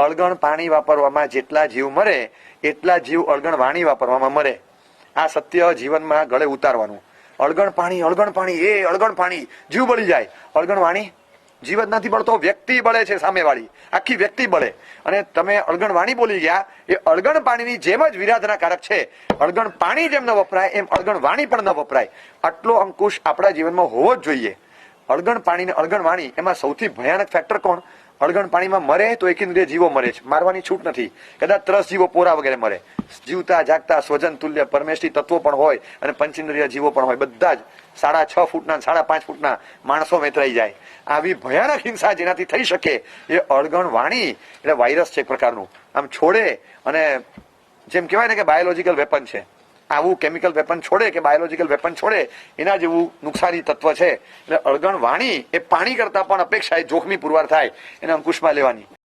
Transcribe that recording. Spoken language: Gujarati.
અળગણ પાણી વાપરવામાં જેટલા જીવ મરે એટલા જીવ અળગણ વાણી વાપરવામાં મરે. આ સત્ય જીવનમાં ગળે ઉતારવાનું. અળગણ પાણી એ અળગણ પાણી જીવ બળી જાય. અળગણ વાણી જીવ જ નથી બળતો, વ્યક્તિ બળે છે, સામેવાળી આખી વ્યક્તિ બળે. અને તમે અળગણ વાણી બોલી ગયા, એ અળગણ પાણીની જેમ જ વિરાધનાકારક છે. અળગણ પાણી જેમ ન વપરાય એમ અળગણ વાણી પણ ન વપરાય. આટલો અંકુશ આપણા જીવનમાં હોવો જ જોઈએ. અળગણ પાણી ને અળગણ વાણી એમાં સૌથી ભયાનક ફેક્ટર કોણ? અળગણ પાણીમાં મરે તો એકેન્દ્રિય જીવો મરે છે, મારવાની છૂટ નથી. કદાચ 3 જીવો પોરા વગેરે મરે. જીવતા જાગતા સ્વજન તુલ્ય પરમેષ્ઠી તત્વો પણ હોય અને પંચેન્દ્રિય જીવો પણ હોય. બધા જ 6.5 ફૂટના 5.5 ફૂટના માણસો વેતરાઈ જાય. આવી ભયાનક હિંસા જેનાથી થઈ શકે એ અળગણ વાણી એટલે વાયરસ છે એક પ્રકારનું. આમ છોડે અને જેમ કહેવાય ને કે બાયોલોજીકલ વેપન છે, આવું કેમિકલ વેપન છોડે કે બાયોલોજીકલ વેપન છોડે એના જેવું નુકસાની તત્વ છે. એટલે અળગણ વાણી એ પાણી કરતા પણ અપેક્ષાએ જોખમી પુરવાર થાય એને અંકુશમાં લેવાની.